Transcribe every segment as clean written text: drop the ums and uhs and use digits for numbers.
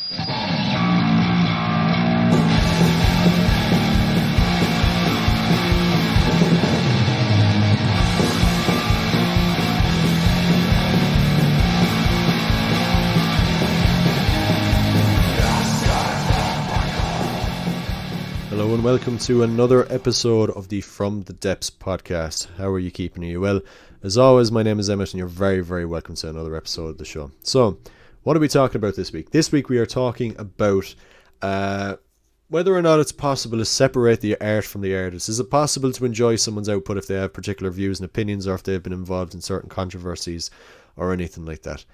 Hello and welcome to another episode of the From the Depths podcast. How are you keeping? Are you well? As always, my name is Emmett and you're very, very welcome to another episode of the show. So, what are we talking about this week? This week we are talking about whether or not it's possible to separate the art from the artist. Is it possible to enjoy someone's output if they have particular views and opinions, or if they've been involved in certain controversies or anything like that?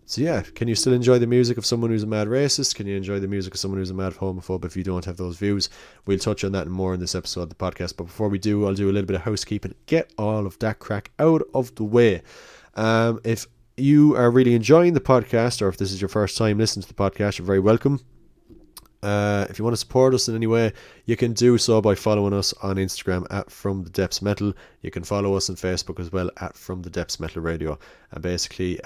So yeah, can you still enjoy the music of someone who's a mad racist? Can you enjoy the music of someone who's a mad homophobe if you don't have those views? We'll touch on that and more in this episode of the podcast. But before we do, I'll do a little bit of housekeeping. Get all of that crack out of the way. If you are really enjoying the podcast, or if this is your first time listening to the podcast, you're very welcome. If you want to support us in any way, you can do so by following us on Instagram at From the Depths Metal. You can follow us on Facebook as well at From the Depths Metal Radio. And basically,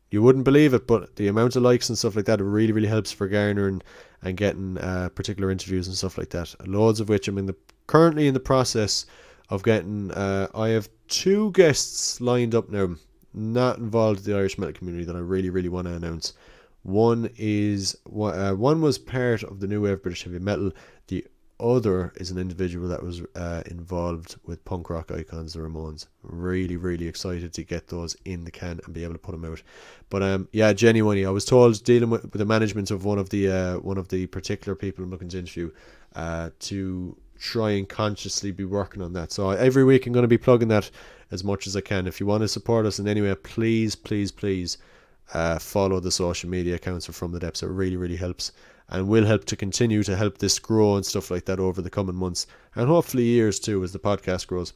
you wouldn't believe it, but the amount of likes and stuff like that really, really helps for garnering and getting particular interviews and stuff like that. Loads of which I'm currently in the process of getting. I have 2 guests lined up now, not involved in the Irish metal community, that I really, really want to announce. One was part of the new wave British heavy metal. The other is an individual that was involved with punk rock icons, the Ramones. Really, really excited to get those in the can and be able to put them out. But yeah, genuinely, I was told, dealing with the management of one of the particular people I'm looking to interview, to try and consciously be working on that. So every week I'm going to be plugging that as much as I can. If you want to support us in any way, please follow the social media accounts From the Depths. It really, really helps, and will help to continue to help this grow and stuff like that over the coming months, and hopefully years too, as the podcast grows.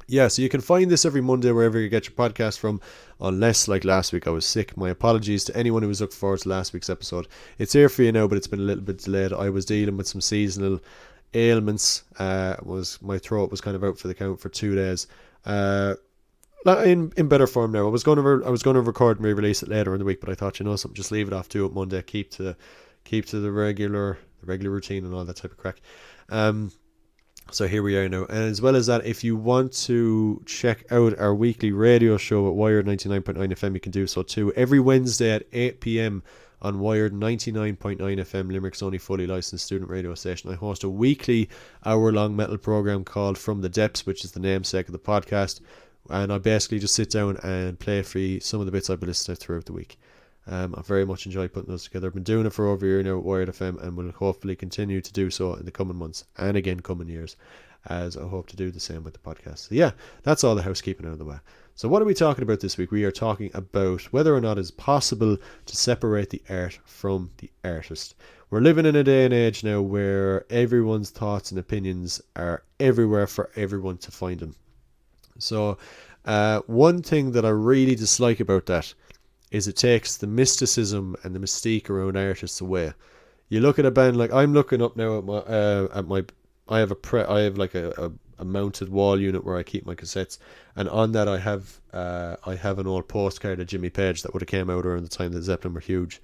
Yeah, so you can find this every Monday wherever you get your podcast from, unless, like last week, I was sick. My apologies to anyone who was looking forward to last week's episode. It's here for you now, but it's been a little bit delayed. I was dealing with some seasonal ailments. My throat was kind of out for the count for 2 days. In better form now. I was going to record and re-release it later in the week, but I thought, something, just leave it off, do it Monday, keep to the regular routine and all that type of crack. So here we are now. And as well as that, if you want to check out our weekly radio show at Wired 99.9 FM, you can do so too. Every Wednesday at 8 p.m. on Wired 99.9 FM, Limerick's only fully licensed student radio station. I host a weekly hour-long metal program called From the Depths, which is the namesake of the podcast. And I basically just sit down and play for you some of the bits I've been listening to throughout the week. I very much enjoy putting those together. I've been doing it for over a year now at Wired FM, and will hopefully continue to do so in the coming months, and again coming years, as I hope to do the same with the podcast. So yeah, that's all the housekeeping out of the way. So what are we talking about this week? We are talking about whether or not it's possible to separate the art from the artist. We're living in a day and age now where everyone's thoughts and opinions are everywhere for everyone to find them. So one thing that I really dislike about that is it takes the mysticism and the mystique around artists away. You look at a band, like I'm looking up now at my I have a mounted wall unit where I keep my cassettes, and on that I have an old postcard of Jimmy Page that would have came out around the time that Zeppelin were huge,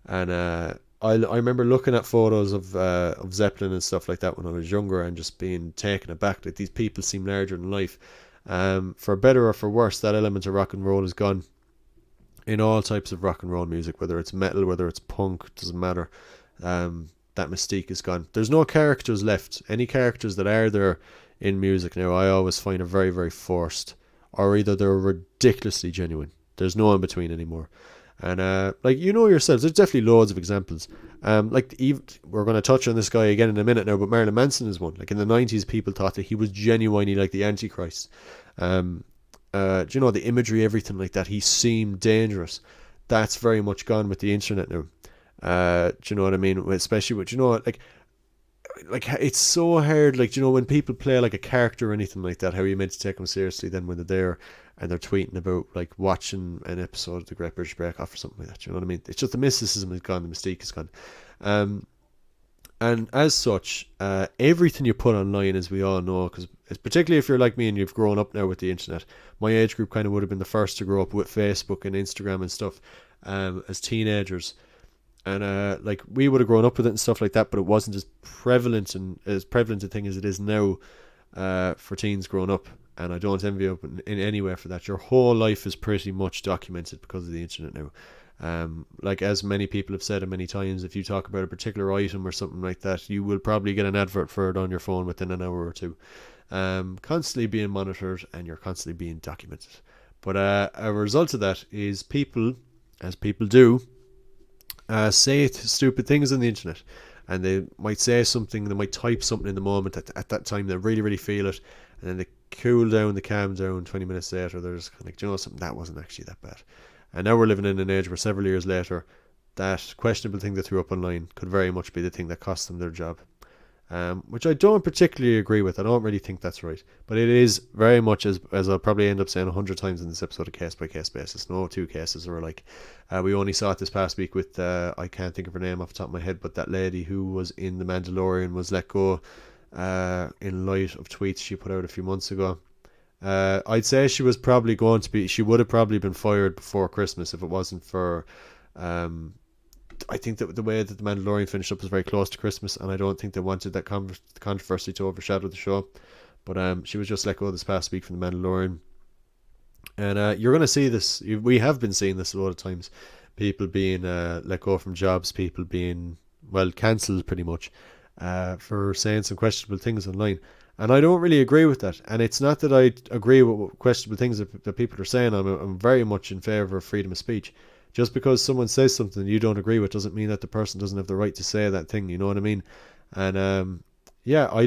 and I remember looking at photos of Zeppelin and stuff like that when I was younger and just being taken aback. Like, these people seem larger than life. For better or for worse, that element of rock and roll is gone in all types of rock and roll music, whether it's metal, whether it's punk, doesn't matter. That mystique is gone. There's no characters left. Any characters that are there in music now, I always find are very, very forced, or either they're ridiculously genuine. There's no in between anymore. And yourselves, there's definitely loads of examples. We're going to touch on this guy again in a minute now, but Marilyn Manson is one. Like, in the 90s, people thought that he was genuinely like the Antichrist. The imagery, everything like that, he seemed dangerous. That's very much gone with the internet now. Do you know what I mean? Especially with, like it's so hard, when people play like a character or anything like that, how are you meant to take them seriously then when they're there and they're tweeting about like watching an episode of the Great British Bake Off or something like that? Do you know what I mean? It's just the mysticism is gone, the mystique is gone. And as such, everything you put online, as we all know, because particularly if you're like me and you've grown up now with the internet, my age group kind of would have been the first to grow up with Facebook and Instagram and stuff as teenagers. And like we would have grown up with it and stuff like that, but it wasn't as prevalent a thing as it is now for teens growing up. And I don't envy you in any way for that. Your whole life is pretty much documented because of the internet now. Like as many people have said it many times, if you talk about a particular item or something like that, you will probably get an advert for it on your phone within an hour or two. Constantly being monitored, and you're constantly being documented. But a result of that is people, as people do, say stupid things on the internet. And they might say something, they might type something in the moment at that time, they really, really feel it. And then they cool down, they calm down 20 minutes later, they're just kind of like, do you know something, that wasn't actually that bad. And now we're living in an age where several years later, that questionable thing they threw up online could very much be the thing that cost them their job. Which I don't particularly agree with. I don't really think that's right. But it is very much, as I'll probably end up saying 100 times in this episode, a case-by-case basis. No two cases are alike. We only saw it this past week with, I can't think of her name off the top of my head, but that lady who was in The Mandalorian was let go in light of tweets she put out a few months ago. I'd say she would have probably been fired before Christmas if it wasn't for... I think that the way that The Mandalorian finished up was very close to Christmas, and I don't think they wanted that controversy to overshadow the show. But she was just let go this past week from The Mandalorian. And you're going to see this. We have been seeing this a lot of times. People being let go from jobs, people being, well, cancelled pretty much for saying some questionable things online. And I don't really agree with that. And it's not that I agree with questionable things that people are saying. I'm very much in favour of freedom of speech. Just because someone says something you don't agree with doesn't mean that the person doesn't have the right to say that thing. You know what I mean? And yeah, I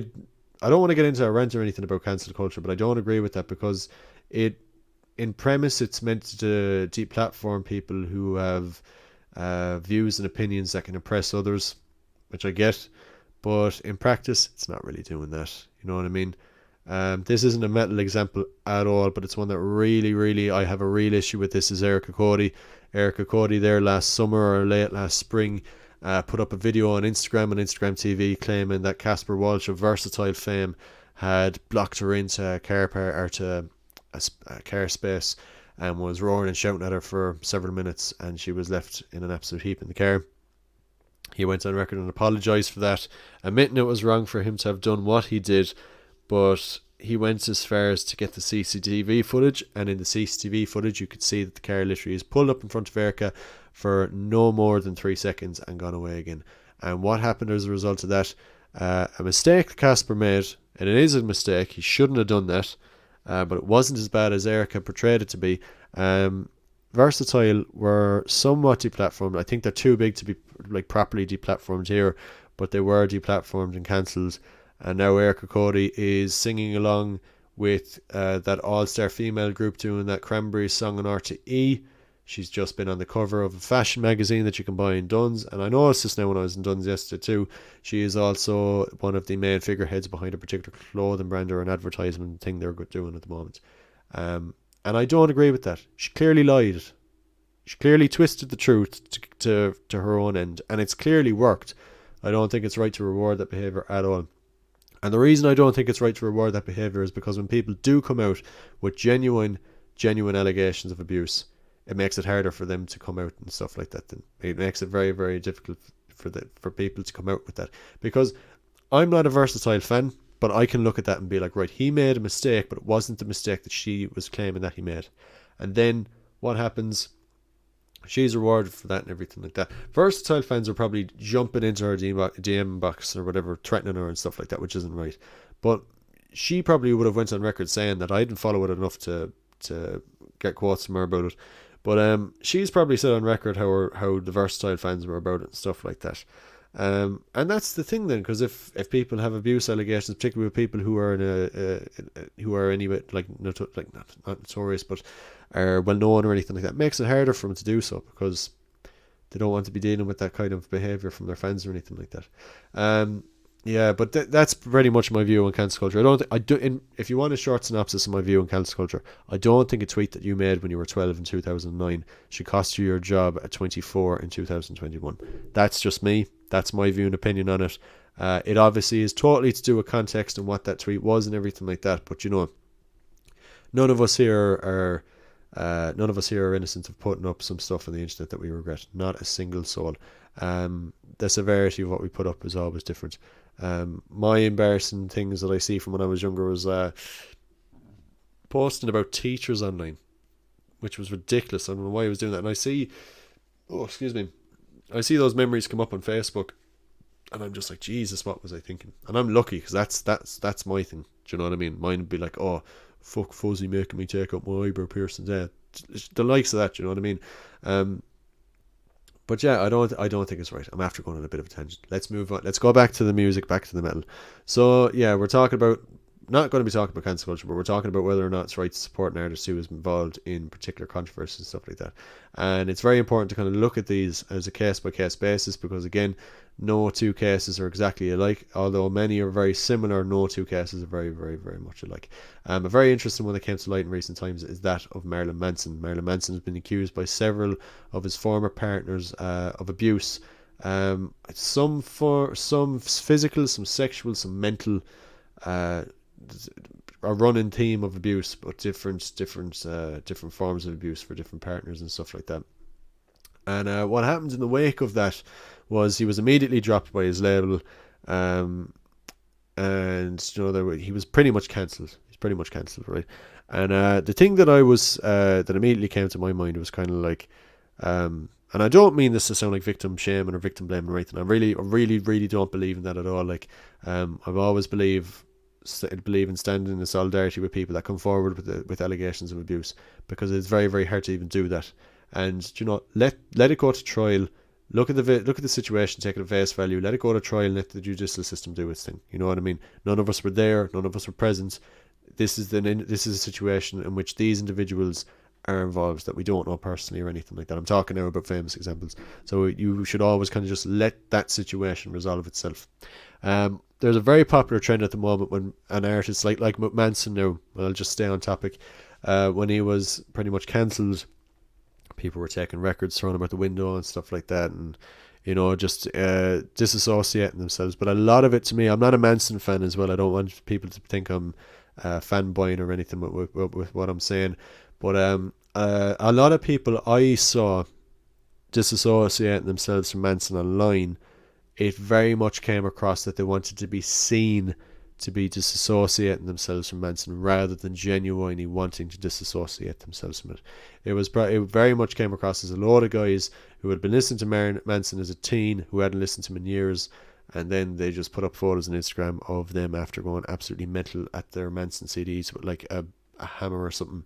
don't want to get into a rant or anything about cancel culture, but I don't agree with that because in premise, it's meant to deplatform people who have views and opinions that can impress others, which I get. But in practice, it's not really doing that. You know what I mean? This isn't a metal example at all, but it's one that really, really, I have a real issue with. This is Erica Cody. Erica Cody there last summer or late last spring put up a video on Instagram TV claiming that Casper Walsh of Versatile fame had blocked her into a car space and was roaring and shouting at her for several minutes, and she was left in an absolute heap in the car. He went on record and apologised for that, admitting it was wrong for him to have done what he did, but he went as far as to get the CCTV footage, and in the CCTV footage you could see that the car literally is pulled up in front of Erica for no more than 3 seconds and gone away again. And what happened as a result of that? A mistake that Casper made, and it is a mistake, he shouldn't have done that, but it wasn't as bad as Erica portrayed it to be. Versatile were somewhat deplatformed. I think they're too big to be like properly deplatformed here, but they were deplatformed and cancelled. And now Erica Cody is singing along with that all-star female group doing that Cranberries song on RTE. She's just been on the cover of a fashion magazine that you can buy in Dunnes. And I noticed this now when I was in Dunnes yesterday too. She is also one of the main figureheads behind a particular clothing brand or an advertisement thing they're doing at the moment. And I don't agree with that. She clearly lied. She clearly twisted the truth to her own end. And it's clearly worked. I don't think it's right to reward that behaviour at all. And the reason I don't think it's right to reward that behaviour is because when people do come out with genuine allegations of abuse, it makes it harder for them to come out and stuff like that. Then it makes it very, very difficult for people to come out with that. Because I'm not a Versatile fan, but I can look at that and be like, right, he made a mistake, but it wasn't the mistake that she was claiming that he made. And then what happens? She's rewarded for that and everything like that. Versatile fans are probably jumping into her DM box or whatever, threatening her and stuff like that, which isn't right. But she probably would have went on record saying that I didn't follow it enough to get quotes from her about it. But she's probably said on record how the Versatile fans were about it and stuff like that. And that's the thing then, because if people have abuse allegations, particularly with people who are who are anyway like not notorious but are well known or anything like that, makes it harder for them to do so because they don't want to be dealing with that kind of behaviour from their fans or anything like that. Yeah, but that's pretty much my view on cancel culture. If you want a short synopsis of my view on cancel culture, I don't think a tweet that you made when you were 12 in 2009 should cost you your job at 24 in 2021. That's just me. That's my view and opinion on it. It obviously is totally to do with context and what that tweet was and everything like that. But you know, none of us here are None of us here are innocent of putting up some stuff on the internet that we regret. Not a single soul. The severity of what we put up is always different. My embarrassing things that I see from when I was younger was posting about teachers online, which was ridiculous. I don't know why I was doing that. And I see, I see those memories come up on Facebook, and I'm just like, Jesus, what was I thinking? And I'm lucky because that's my thing. Do you know what I mean? Mine would be like, oh, fuck Fuzzy making me take up my eyebrow piercings. Yeah, the likes of that. Do you know what I mean? But yeah, I don't think it's right. I'm after going on a bit of a tangent. Let's move on. Let's go back to the music, back to the metal. So yeah, we're talking about, not going to be talking about cancel culture, but we're talking about whether or not it's right to support an artist who is involved in particular controversy and stuff like that. And it's very important to kind of look at these as a case by case basis, because again, no two cases are exactly alike. Although many are very similar, no two cases are very, very, very much alike. A very interesting one that came to light in recent times is that of Marilyn Manson. Marilyn Manson has been accused by several of his former partners of abuse. Some physical, some sexual, some mental. A running theme of abuse, but different forms of abuse for different partners and stuff like that. And what happened in the wake of that was he was immediately dropped by his label, and he was pretty much cancelled. He's pretty much cancelled, right? And the thing that that immediately came to my mind was kind of like, and I don't mean this to sound like victim shaming or victim blaming or anything. I really don't believe in that at all. Like, I've always believe in standing in solidarity with people that come forward with allegations of abuse, because it's very, very hard to even do that. And let it go to trial. Look at the situation, take it at face value. Let it go to trial and let the judicial system do its thing. You know what I mean? None of us were there. None of us were present. This is a situation in which these individuals are involved that we don't know personally or anything like that. I'm talking now about famous examples. So you should always kind of just let that situation resolve itself. There's a very popular trend at the moment when an artist like Manson now, I'll just stay on topic, when he was pretty much cancelled, people were taking records, throwing them out the window and stuff like that, and just disassociating themselves. But a lot of it, to me, I'm not a Manson fan as well. I don't want people to think I'm fanboying or anything with what I'm saying. But a lot of people I saw disassociating themselves from Manson online, it very much came across that they wanted to be seen to be disassociating themselves from Manson rather than genuinely wanting to disassociate themselves from it. It very much came across as a load of guys who had been listening to Manson as a teen, who hadn't listened to him in years, and then they just put up photos on Instagram of them after going absolutely mental at their Manson CDs with like a hammer or something.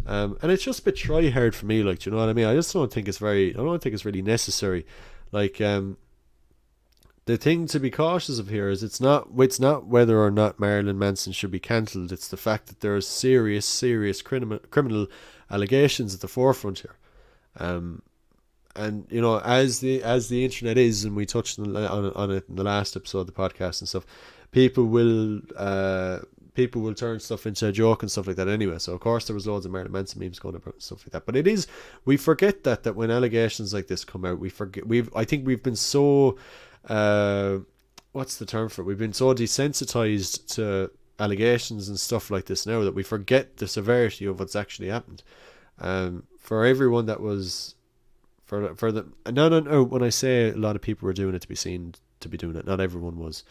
And it's just a bit try hard for me, like, do you know what I mean? I don't think it's really necessary. Like, the thing to be cautious of here is it's not whether or not Marilyn Manson should be cancelled. It's the fact that there are serious criminal allegations at the forefront here. And as the internet is, and we touched on it in the last episode of the podcast and stuff, people will turn stuff into a joke and stuff like that anyway. So of course there was loads of Marilyn Manson memes going about and stuff like that. But we forget that when allegations like this come out, I think we've been so what's the term for it? We've been so desensitized to allegations and stuff like this now that we forget the severity of what's actually happened. For everyone that was for the no, when I say a lot of people were doing it to be seen to be doing it, not everyone was.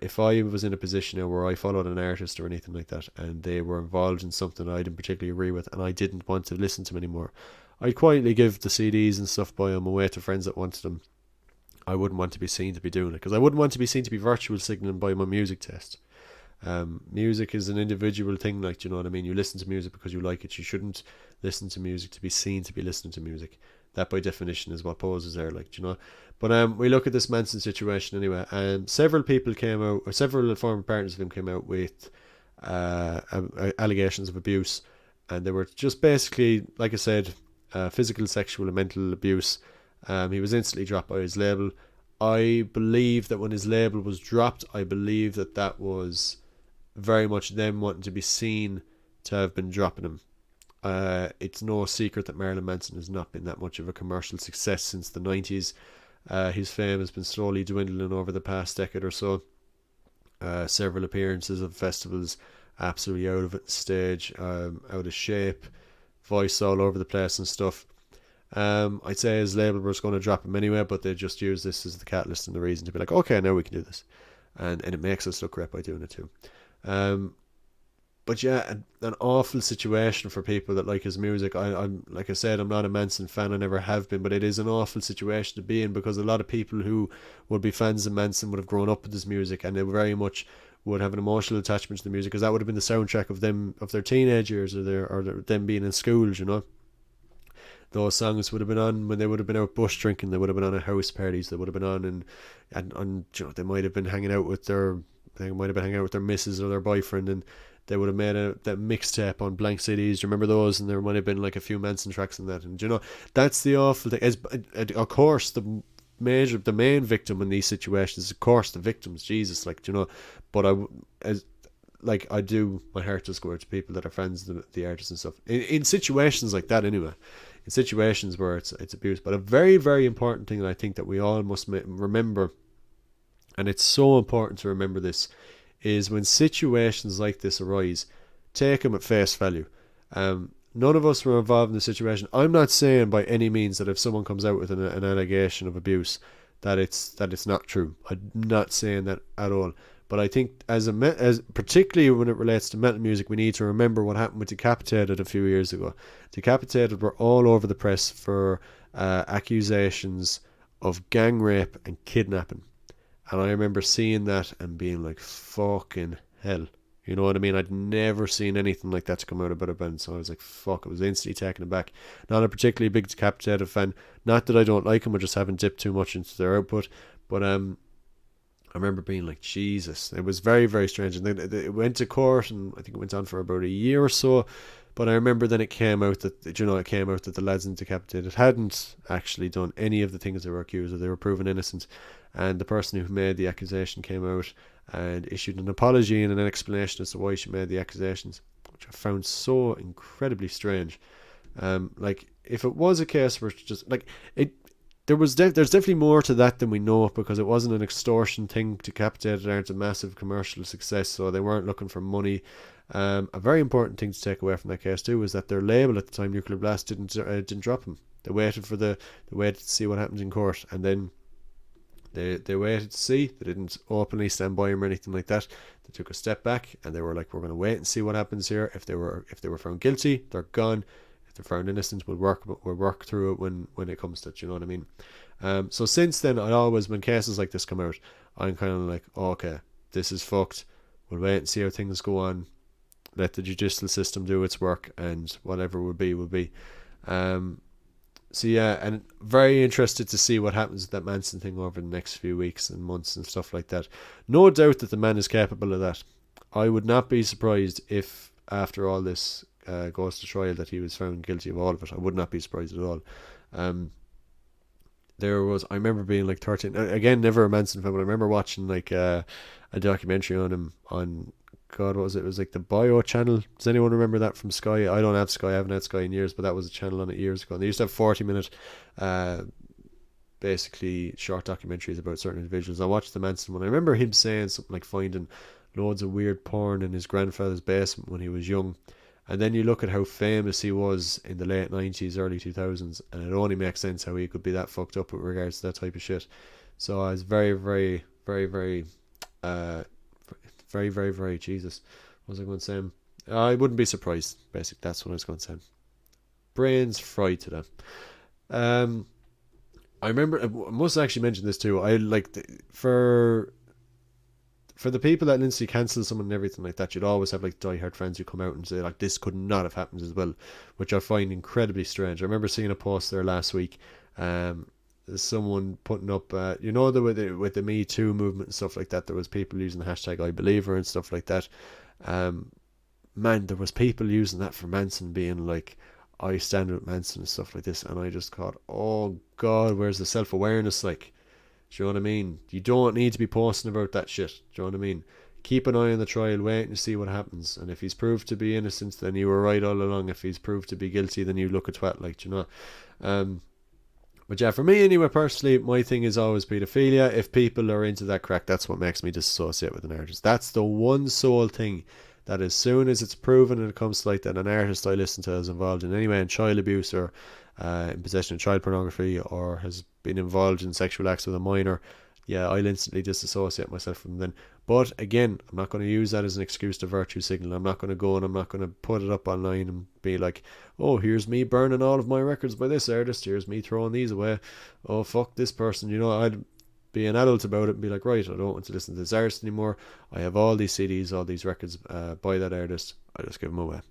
If I was in a position now where I followed an artist or anything like that and they were involved in something I didn't particularly agree with and I didn't want to listen to them anymore, I'd quietly give the CDs and stuff by them away to friends that wanted them. I wouldn't want to be seen to be doing it, because I wouldn't want to be seen to be virtual signaling by my music taste. Music is an individual thing, like, do you know what I mean? You listen to music because you like it. You shouldn't listen to music to be seen to be listening to music. That by definition is what poses there, like, do you know? But we look at this Manson situation anyway, and several people came out, or several former partners of him came out with allegations of abuse, and they were just basically, like I said, physical, sexual and mental abuse. He was instantly dropped by his label. I believe that when his label was dropped, I believe that was very much them wanting to be seen to have been dropping him. It's no secret that Marilyn Manson has not been that much of a commercial success since the 90s. His fame has been slowly dwindling over the past decade or so. Several appearances of festivals, absolutely out of it, stage, out of shape, voice all over the place and stuff. I'd say his label was going to drop him anyway, but they just use this as the catalyst and the reason to be like, okay, now we can do this, and it makes us look great by doing it too. But yeah, an awful situation for people that like his music. I'm like I said, I'm not a Manson fan. I never have been, but it is an awful situation to be in because a lot of people who would be fans of Manson would have grown up with his music, and they very much would have an emotional attachment to the music because that would have been the soundtrack of their teenage years or them being in schools. You know, those songs would have been on when they would have been out bush drinking. They would have been on at house parties. They would have been on and you know, they might have been hanging out with their missus or their boyfriend, and they would have made that mixtape on blank CDs. Do you remember those? And there might have been like a few Manson tracks in that. And you know, that's the awful thing. Of course, the main victim in these situations is, of course, the victims. Jesus, like, you know. But I do, my heart does go out to people that are friends of the artists and stuff. In situations like that, anyway. In situations where it's abuse. But a very, very important thing that I think that we all must remember, and it's so important to remember this, is when situations like this arise, take them at face value. None of us were involved in the situation. I'm not saying by any means that if someone comes out with an allegation of abuse that it's not true. I'm not saying that at all. But I think as particularly when it relates to metal music, we need to remember what happened with Decapitated a few years ago. Decapitated were all over the press for accusations of gang rape and kidnapping. And I remember seeing that and being like, fucking hell. You know what I mean? I'd never seen anything like that to come out about a band. So I was like, fuck, I was instantly taken aback. Not a particularly big Decapitated fan. Not that I don't like them, I just haven't dipped too much into their output. But I remember being like, Jesus. It was very, very strange. And then it went to court, and I think it went on for about a year or so. But I remember then it came out that the lads in Decapitated hadn't actually done any of the things they were accused of. They were proven innocent. And the person who made the accusation came out and issued an apology and an explanation as to why she made the accusations, which I found so incredibly strange. Like, if it was a case where it's just like it, there's definitely more to that than we know, because it wasn't an extortion thing. Decapitated aren't a massive commercial success, so they weren't looking for money. A very important thing to take away from that case too was that their label at the time, Nuclear Blast, didn't drop him. They waited to see what happens in court, and then they waited to see. They didn't openly stand by him or anything like that. They took a step back and they were like, we're going to wait and see what happens here. If they were found guilty, they're gone. If they're found innocent, we'll work through it when it comes to it. You know what I mean? So since then, when cases like this come out, I'm kind of like, oh, okay, this is fucked. We'll wait and see how things go on. Let the judicial system do its work, and whatever will be. So yeah, and very interested to see what happens with that Manson thing over the next few weeks and months and stuff like that. No doubt that the man is capable of that. I would not be surprised if after all this goes to trial that he was found guilty of all of it. I would not be surprised at all. I remember being like 13, again, never a Manson fan, but I remember watching like a documentary on him on, God, what was it? It was like the Bio channel. Does anyone remember that from Sky? I don't have Sky. I haven't had Sky in years, but that was a channel on it years ago. And they used to have 40-minute, basically short documentaries about certain individuals. I watched the Manson one. I remember him saying something like finding loads of weird porn in his grandfather's basement when he was young. And then you look at how famous he was in the late 90s, early 2000s, and it only makes sense how he could be that fucked up with regards to that type of shit. So I was very, very, very, very, very, very, very, Jesus, what was I going to say? I wouldn't be surprised, basically. That's what I was going to say. Brains fried to them. I remember, I must actually mention this too. I like, for the people that instantly cancel someone and everything like that, you'd always have like diehard friends who come out and say like, this could not have happened as well, which I find incredibly strange. I remember seeing a post there last week. Someone putting up, with the Me Too movement and stuff like that, there was people using the hashtag I believe her and stuff like that. Man, there was people using that for Manson, being like, I stand with Manson and stuff like this, and I just thought, oh God, where's the self-awareness? Like, do you know what I mean? You don't need to be posting about that shit. Do you know what I mean? Keep an eye on the trial, wait and see what happens, and if he's proved to be innocent, then you were right all along. If he's proved to be guilty, then you look a twat, like, do you know? But yeah, for me anyway, personally, my thing is always pedophilia. If people are into that crack, that's what makes me disassociate with an artist. That's the one sole thing that as soon as it's proven and it comes to like that an artist I listen to is involved in any way in child abuse or in possession of child pornography or has been involved in sexual acts with a minor, yeah, I'll instantly disassociate myself from them. But again, I'm not going to use that as an excuse to virtue signal. I'm not going to go and I'm not going to put it up online and be like, oh, here's me burning all of my records by this artist. Here's me throwing these away. Oh, fuck this person. I'd be an adult about it and be like, right, I don't want to listen to this artist anymore. I have all these CDs, all these records by that artist. I just give them away.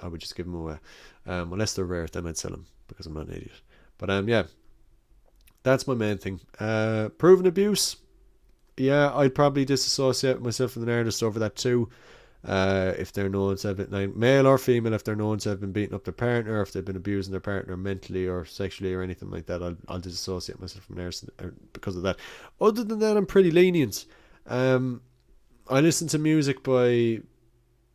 I would just give them away. Unless they're rare, then I'd sell them because I'm not an idiot. But yeah, that's my main thing. Proven abuse. Yeah, I'd probably disassociate myself from an artist over that too. If they're known to have been, male or female, if they're known to have been beating up their partner, if they've been abusing their partner mentally or sexually or anything like that, I'll disassociate myself from an artist because of that. Other than that, I'm pretty lenient. I listen to music by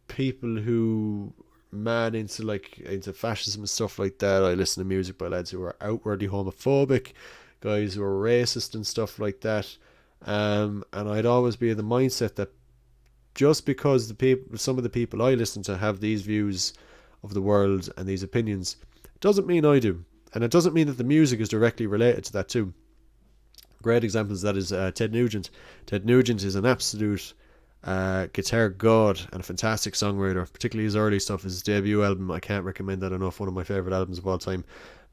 people who are mad into fascism and stuff like that. I listen to music by lads who are outwardly homophobic, guys who are racist and stuff like that. And I'd always be in the mindset that just because some of the people I listen to have these views of the world and these opinions, doesn't mean I do. And it doesn't mean that the music is directly related to that too. Great examples of that is Ted Nugent. Ted Nugent is an absolute guitar god and a fantastic songwriter, particularly his early stuff, his debut album. I can't recommend that enough, one of my favourite albums of all time.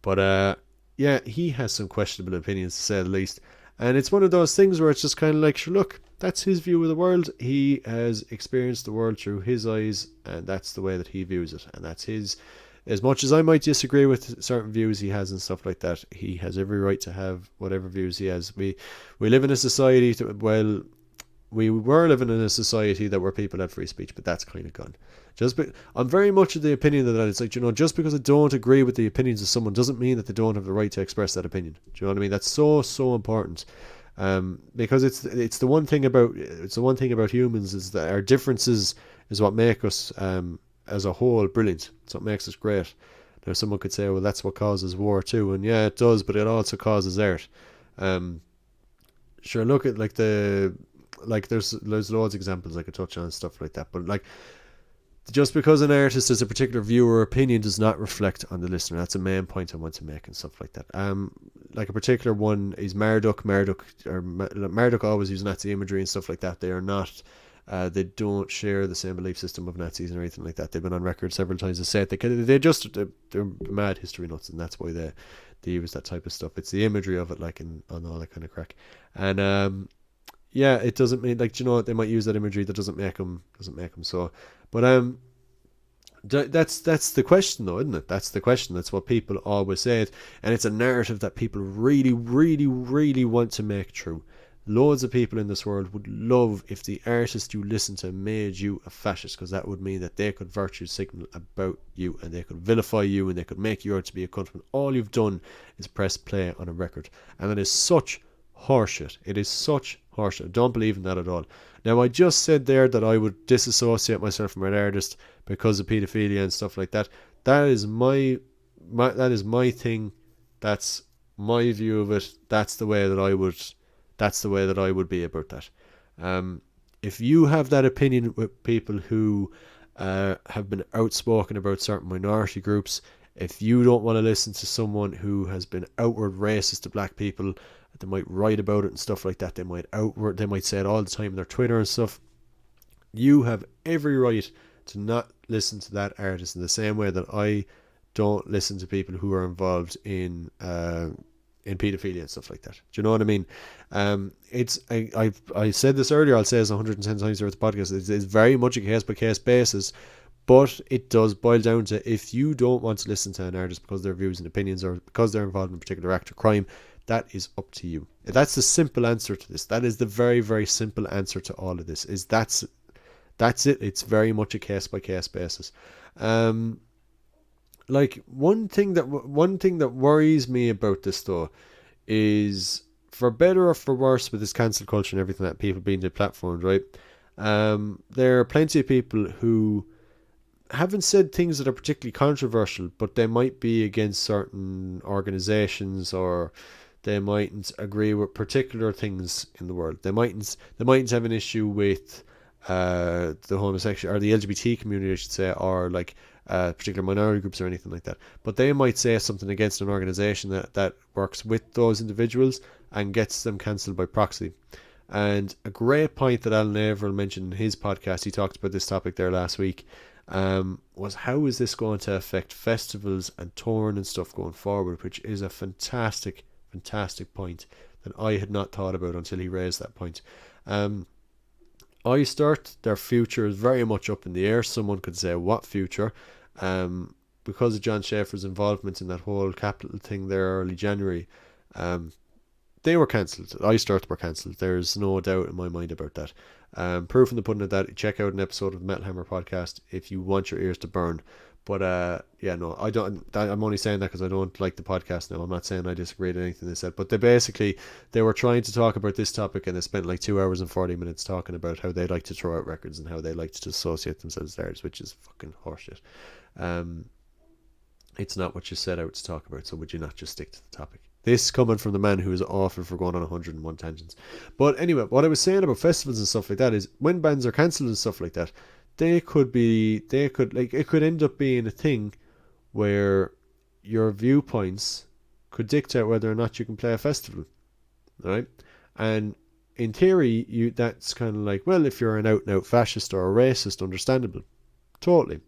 But yeah, he has some questionable opinions to say the least. And it's one of those things where it's just kind of like, sure, look, that's his view of the world. He has experienced the world through his eyes, and that's the way that he views it. And that's his. As much as I might disagree with certain views he has and stuff like that, he has every right to have whatever views he has. We live in a society we were living in a society that where people had free speech, but that's kind of gone. I'm very much of the opinion that it's like, just because I don't agree with the opinions of someone doesn't mean that they don't have the right to express that opinion. Do you know what I mean? That's so important. Because it's the one thing about humans is that our differences is what make us as a whole brilliant. It's what makes us great. Now someone could say, well, that's what causes war too, and yeah, it does, but it also causes art. Sure, look at there's loads of examples I could touch on and stuff like that, but like, just because an artist has a particular view or opinion does not reflect on the listener. That's a main point I want to make and stuff like that. Like a particular one is Marduk. Marduk always use Nazi imagery and stuff like that. They are not, they don't share the same belief system of Nazis and anything like that. They've been on record several times to say it. They're mad history nuts, and that's why they use that type of stuff. It's the imagery of it, like, and all that kind of crack. And yeah, it doesn't mean, like, they might use that imagery. That doesn't make them so. But that's the question, though, isn't it? That's the question. That's what people always say, and it's a narrative that people really, really, really want to make true. Loads of people in this world would love if the artist you listen to made you a fascist, because that would mean that they could virtue signal about you and they could vilify you and they could make you out to be a cunt when all you've done is press play on a record. And it is such horseshit. It is such horseshit. I don't believe in that at all. Now, I just said there that I would disassociate myself from an artist because of paedophilia and stuff like that. That is my thing. That's my view of it. That's the way that I would be about that. If you have that opinion with people who have been outspoken about certain minority groups, if you don't want to listen to someone who has been outward racist to black people, they might write about it and stuff like that. They might say it all the time on their Twitter and stuff. You have every right to not listen to that artist in the same way that I don't listen to people who are involved in paedophilia and stuff like that. Do you know what I mean? I said this earlier. I'll say this 110 times throughout the podcast. It's very much a case by case basis. But it does boil down to, if you don't want to listen to an artist because their views and opinions or because they're involved in a particular act or crime, that is up to you. That's the simple answer to this. That is the very, very simple answer to all of this. That's it. It's very much a case by case basis. Like one thing that worries me about this though is, for better or for worse, with this cancel culture and everything that people being deplatformed, right? There are plenty of people who haven't said things that are particularly controversial, but they might be against certain organizations, or they mightn't agree with particular things in the world. They mightn't have an issue with the homosexual or the LGBT community, I should say, or like particular minority groups or anything like that. But they might say something against an organisation that works with those individuals and gets them cancelled by proxy. And a great point that Alan Averill mentioned in his podcast, he talked about this topic there last week, was how is this going to affect festivals and touring and stuff going forward, which is a fantastic point that I had not thought about until he raised that point. iStart, their future is very much up in the air. Someone could say, what future? Because of John Schaefer's involvement in that whole capital thing there early January, they were cancelled. iStart were cancelled. There's no doubt in my mind about that. Proof in the pudding of that, check out an episode of the Metal Hammer podcast if you want your ears to burn. But yeah, no, I don't. I'm only saying that because I don't like the podcast now. I'm not saying I disagree with anything they said, but they were trying to talk about this topic, and they spent like 2 hours and 40 minutes talking about how they like to throw out records and how they like to associate themselves theirs, which is fucking horseshit. It's not what you set out to talk about, so would you not just stick to the topic? This coming from the man who is awful for going on 101 tangents. But anyway, what I was saying about festivals and stuff like that is when bands are cancelled and stuff like that, it could end up being a thing where your viewpoints could dictate whether or not you can play a festival, right? And in theory, that's kind of like, well, if you're an out and out fascist or a racist, understandable, totally.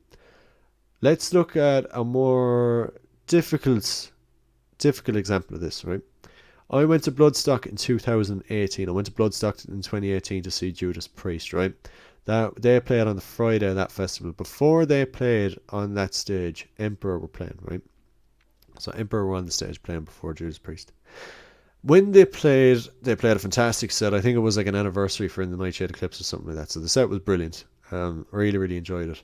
Let's look at a more difficult example of this, right? I went to Bloodstock in 2018. I went to Bloodstock in 2018 to see Judas Priest, right? That they played on the Friday of that festival. Before they played on that stage, Emperor were playing, right? So Emperor were on the stage playing before Judas Priest. When they played a fantastic set. I think it was like an anniversary for In the Nightshade Eclipse or something like that. So the set was brilliant. Really enjoyed it.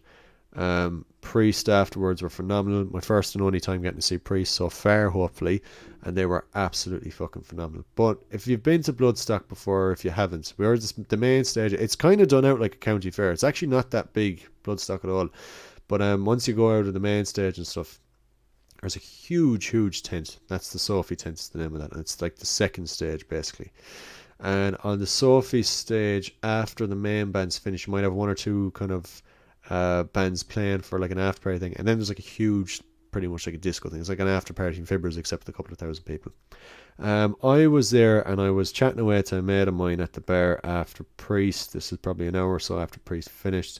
Priest afterwards were phenomenal. My first and only time getting to see Priest so far, hopefully, and they were absolutely fucking phenomenal. But if you've been to Bloodstock before, or if you haven't, we were the main stage. It's kind of done out like a county fair. It's actually not that big, Bloodstock, at all. But once you go out of the main stage and stuff, there's a huge tent. That's the Sophie tent, is the name of that, and it's like the second stage basically. And on the Sophie stage, after the main band's finished, you might have one or two kind of bands playing for like an after party thing, and then there's like a huge, pretty much like a disco thing. It's like an after party in Fibbers, except with a couple of thousand people. I was there and I was chatting away to a mate of mine at the bar after Priest. This is probably an hour or so after Priest finished.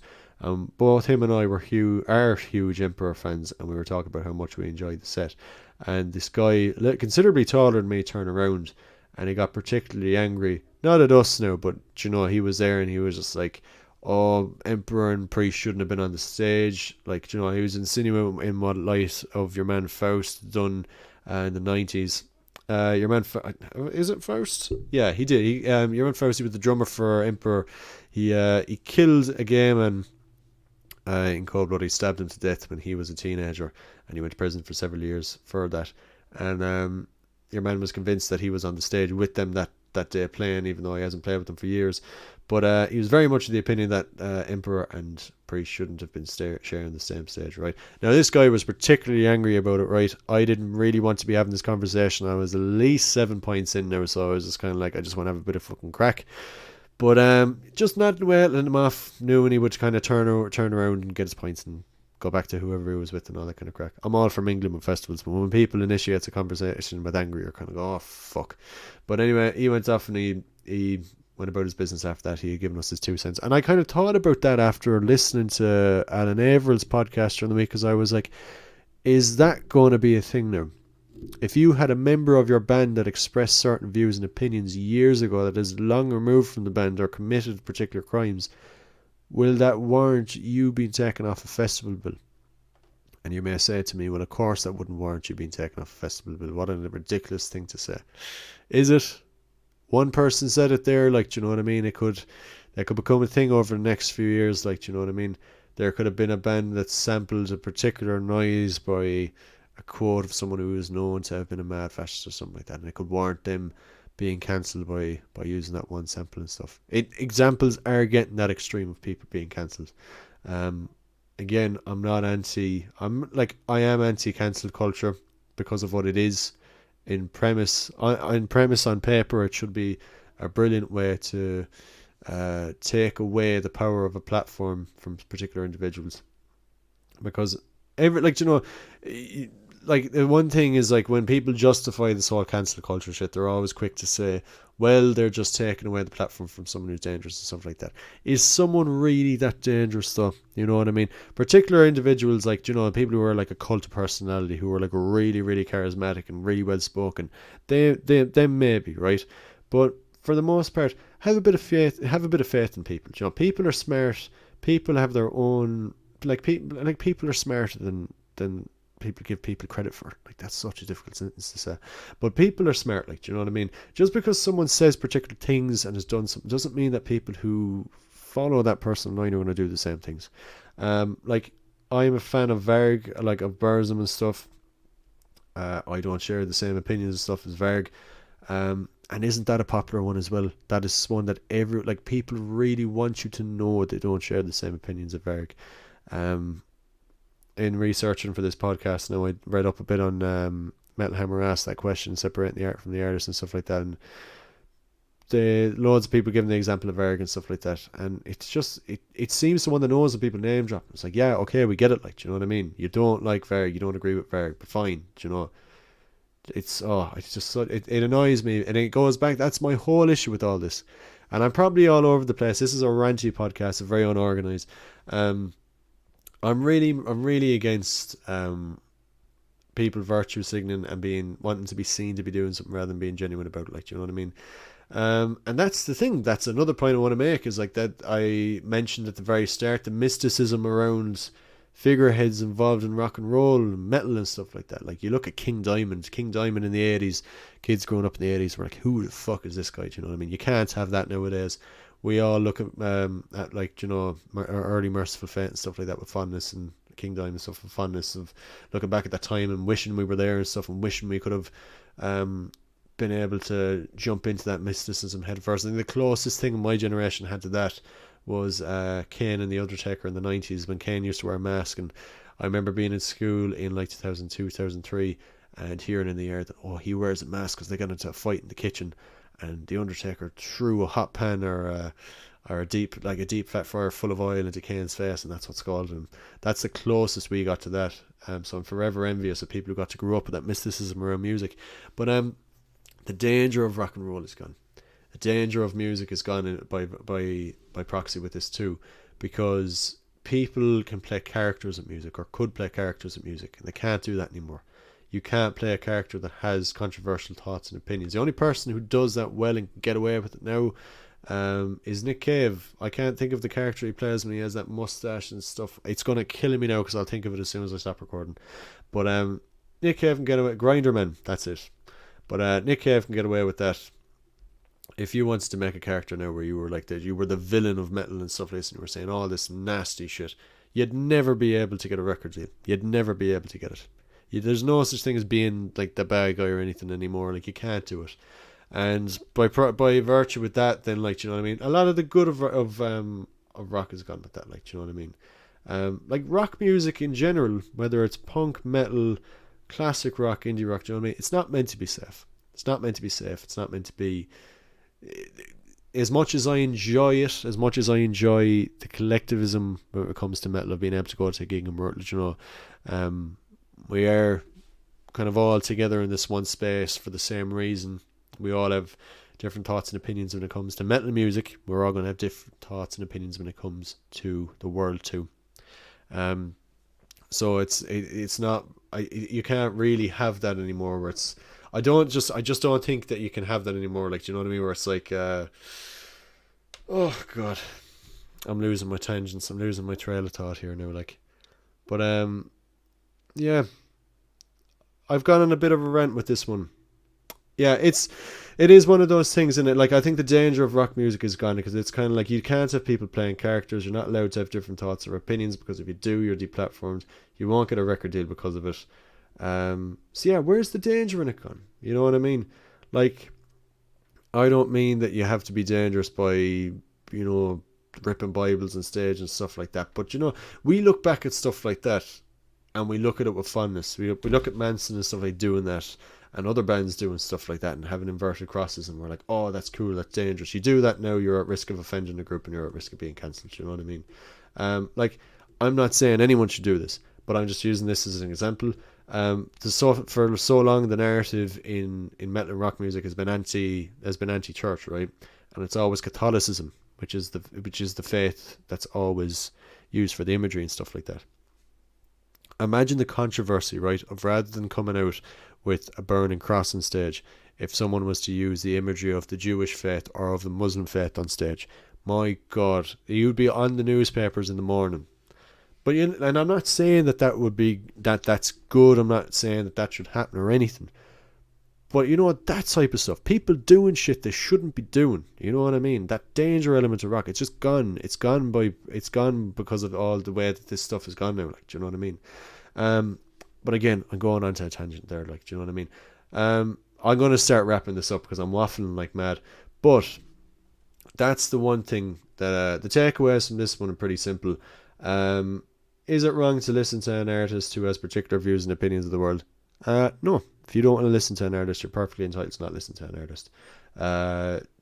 Both him and I are huge Emperor fans, and we were talking about how much we enjoyed the set. And this guy, considerably taller than me, turned around and he got particularly angry. Not at us now, but you know, he was there and he was just like, oh, Emperor and Priest shouldn't have been on the stage. Like, you know, he was insinuating in what light of your man Faust done in the 90s. Your man, is it Faust? Yeah, he did. Your man Faust, he was the drummer for Emperor. He killed a gay man in cold blood. He stabbed him to death when he was a teenager, and he went to prison for several years for that. And your man was convinced that he was on the stage with them that day playing, even though he hasn't played with them for years. But he was very much of the opinion that Emperor and Priest shouldn't have been sharing the same stage, right? Now, this guy was particularly angry about it, right? I didn't really want to be having this conversation. I was at least 7 points in now, so I was just kind of like, I just want to have a bit of fucking crack. But just nodding away, letting him off, knew when he would kind of turn around and get his points and go back to whoever he was with and all that kind of crack. I'm all for mingling with festivals, but when people initiate a conversation with anger, you're kind of go, oh, fuck. But anyway, he went off and he went about his business after that. He had given us his 2 cents. And I kind of thought about that after listening to Alan Averill's podcast during the week, because I was like, is that going to be a thing now? If you had a member of your band that expressed certain views and opinions years ago that is long removed from the band or committed particular crimes, will that warrant you being taken off a festival bill? And you may say to me, well, of course that wouldn't warrant you being taken off a festival bill. What a ridiculous thing to say. Is it? One person said it there, like, do you know what I mean? That could become a thing over the next few years, like, do you know what I mean? There could have been a band that sampled a particular noise by a quote of someone who is known to have been a mad fascist or something like that, and it could warrant them being cancelled by using that one sample and stuff. Examples are getting that extreme of people being cancelled. Again, I am anti cancel culture because of what it is. In premise on paper, it should be a brilliant way to take away the power of a platform from particular individuals. Because every, like, like, the one thing is, like, when people justify this whole cancel culture shit, they're always quick to say, well, they're just taking away the platform from someone who's dangerous and stuff like that. Is someone really that dangerous, though? You know what I mean? Particular individuals, like, people who are like a cult of personality, who are like really, really charismatic and really well spoken, they may be, right? But for the most part, have a bit of faith. Have a bit of faith in people. People are smart. People have their own, people are smarter than people give people credit for. Like, that's such a difficult sentence to say, but people are smart. Like, do you know what I mean? Just because someone says particular things and has done something doesn't mean that people who follow that person online are going to do the same things. Like, I'm a fan of Varg, like, of Burzum and stuff. I don't share the same opinions and stuff as Varg. And isn't that a popular one as well? That is one that people really want you to know they don't share the same opinions of Varg. In researching for this podcast now, I read up a bit on Metal Hammer asked that question, separating the art from the artist and stuff like that, and loads of people giving the example of Varg and stuff like that, and it's just, it seems to one that knows when people name drop. It's like, yeah, okay, we get it, like, do you know what I mean? You don't like Varg, you don't agree with Varg, but fine, do you know? It's just so, it annoys me, and it goes back. That's my whole issue with all this, and I'm probably all over the place. This is a ranty podcast, a very unorganized. I'm really against people virtue signaling and wanting to be seen to be doing something rather than being genuine about it. Like, do you know what I mean? And that's the thing. That's another point I want to make, is like that I mentioned at the very start, the mysticism around figureheads involved in rock and roll and metal and stuff like that. Like, you look at King Diamond in the 80s, kids growing up in the 80s were like, who the fuck is this guy? Do you know what I mean? You can't have that nowadays. We all look at like, our early Merciful Fate and stuff like that with fondness, and King Diamond and stuff with fondness, of looking back at that time and wishing we were there and stuff, and wishing we could have been able to jump into that mysticism head first. I think the closest thing my generation had to that was Kane and the Undertaker in the 90s, when Kane used to wear a mask. And I remember being in school in like 2002, 2003, and hearing in the air that, oh, he wears a mask because they got into a fight in the kitchen, and the Undertaker threw a hot pan or a deep fat fryer full of oil into Kane's face, and that's what scalded him. That's the closest we got to that. So I'm forever envious of people who got to grow up with that mysticism around music. But the danger of rock and roll is gone. The danger of music is gone by proxy with this too, because people can play characters of music, or could play characters of music, and they can't do that anymore. You can't play a character that has controversial thoughts and opinions. The only person who does that well and can get away with it now is Nick Cave. I can't think of the character he plays when he has that mustache and stuff. It's going to kill me now because I'll think of it as soon as I stop recording. But Nick Cave can get away. Grinderman, that's it. But Nick Cave can get away with that. If you wanted to make a character now where you were like that, you were the villain of metal and stuff like this, and you were saying all this nasty shit, you'd never be able to get a record deal. You'd never be able to get it. There's no such thing as being like the bad guy or anything anymore. Like, you can't do it. And by virtue with that, then, like, do you know what I mean? A lot of the good of rock has gone with that. Like, do you know what I mean? Like, rock music in general, whether it's punk, metal, classic rock, indie rock, do you know what I mean? It's not meant to be safe. It's not meant to be safe. It's not meant to be. As much as I enjoy it, as much as I enjoy the collectivism when it comes to metal, of being able to go to a gig and work, you know, we are kind of all together in this one space for the same reason. We all have different thoughts and opinions when it comes to metal music. We're all going to have different thoughts and opinions when it comes to the world too. So it's not, you can't really have that anymore, where it's, I just don't think that you can have that anymore. Like, do you know what I mean? Where it's like, oh God, I'm losing my tangents. I'm losing my trail of thought here now. Like, but yeah, I've gone on a bit of a rant with this one. Yeah, it is one of those things, in it. Like, I think the danger of rock music is gone, because it's kind of like, you can't have people playing characters. You're not allowed to have different thoughts or opinions, because if you do, you're deplatformed. You won't get a record deal because of it. So yeah, where's the danger in it gone? You know what I mean? Like, I don't mean that you have to be dangerous by, you know, ripping Bibles on stage and stuff like that. But, you know, we look back at stuff like that, and we look at it with fondness. We look at Manson and stuff like doing that, and other bands doing stuff like that and having inverted crosses, and we're like, oh, that's cool, that's dangerous. You do that now, you're at risk of offending the group and you're at risk of being cancelled. You know what I mean? Like, I'm not saying anyone should do this, but I'm just using this as an example. For so long, the narrative in metal and rock music has been anti-church, right? And it's always Catholicism, which is the faith that's always used for the imagery and stuff like that. Imagine the controversy, right, of rather than coming out with a burning cross on stage, if someone was to use the imagery of the Jewish faith or of the Muslim faith on stage. My God, you'd be on the newspapers in the morning. But and I'm not saying that's good. I'm not saying that should happen or anything. But you know what? That type of stuff, people doing shit they shouldn't be doing. You know what I mean? That danger element of rock, it's just gone. It's gone because of all the way that this stuff has gone now. Like, do you know what I mean? But again, I'm going on to a tangent there. Like, do you know what I mean? I'm going to start wrapping this up because I'm waffling like mad. But that's the one thing that the takeaways from this one are pretty simple. Is it wrong to listen to an artist who has particular views and opinions of the world? No. If you don't want to listen to an artist, you're perfectly entitled to not listen to an artist.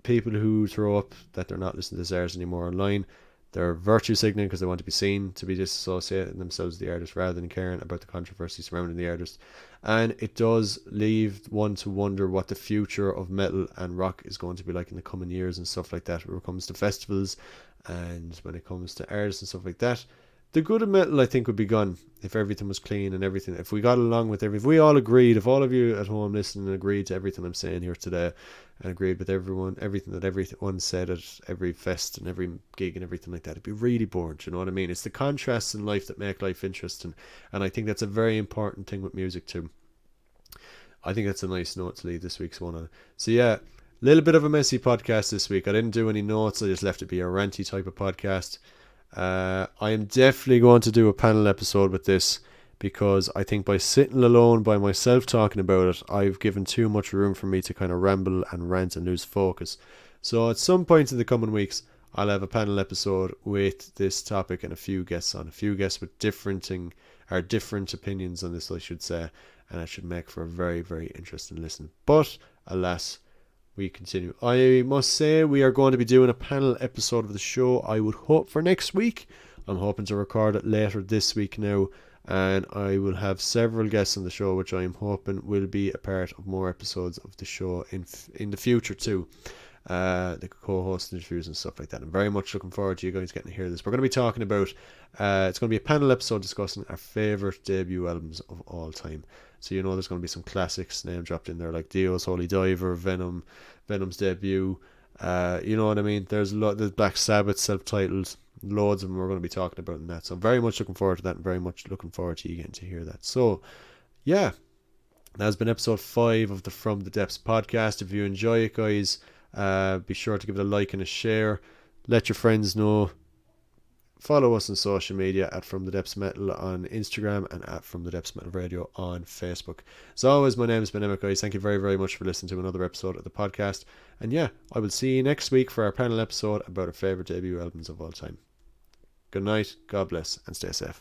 People who throw up that they're not listening to this artist anymore online, they're virtue signaling because they want to be seen to be disassociating themselves with the artist rather than caring about the controversy surrounding the artist. And it does leave one to wonder what the future of metal and rock is going to be like in the coming years and stuff like that, when it comes to festivals and when it comes to artists and stuff like that. The good of metal, I think, would be gone if everything was clean and everything. If we got along with if we all agreed, if all of you at home listening agreed to everything I'm saying here today, and agreed with everything that everyone said at every fest and every gig and everything like that, it'd be really boring. Do you know what I mean? It's the contrasts in life that make life interesting, and I think that's a very important thing with music too. I think that's a nice note to leave this week's one on. So yeah, a little bit of a messy podcast this week. I didn't do any notes. I just left it be a ranty type of podcast. I am definitely going to do a panel episode with this, because I think by sitting alone by myself talking about it, I've given too much room for me to kind of ramble and rant and lose focus. So at some point in the coming weeks, I'll have a panel episode with this topic and a few guests with different opinions on this, I should say, and that should make for a very, very interesting listen. But alas, we continue. I must say we are going to be doing a panel episode of the show, I would hope, for next week. I'm hoping to record it later this week now, and I will have several guests on the show, which I am hoping will be a part of more episodes of the show in the future too. The co-host interviews and stuff like that. I'm very much looking forward to you guys getting to hear this. We're going to be talking about, it's going to be a panel episode discussing our favourite debut albums of all time. So you know there's going to be some classics name dropped in there, like Dio's Holy Diver, Venom's debut. You know what I mean? There's Black Sabbath self-titled, loads of them we're going to be talking about in that. So I'm very much looking forward to that, and very much looking forward to you getting to hear that. So yeah, that has been episode 5 of the From the Depths podcast. If you enjoy it, guys, be sure to give it a like and a share. Let your friends know. Follow us on social media at From the Depths Metal on Instagram and at From the Depths Metal Radio on Facebook. As always, my name has been Emmett, guys. Thank you very, very much for listening to another episode of the podcast. And yeah, I will see you next week for our panel episode about our favourite debut albums of all time. Good night, God bless, and stay safe.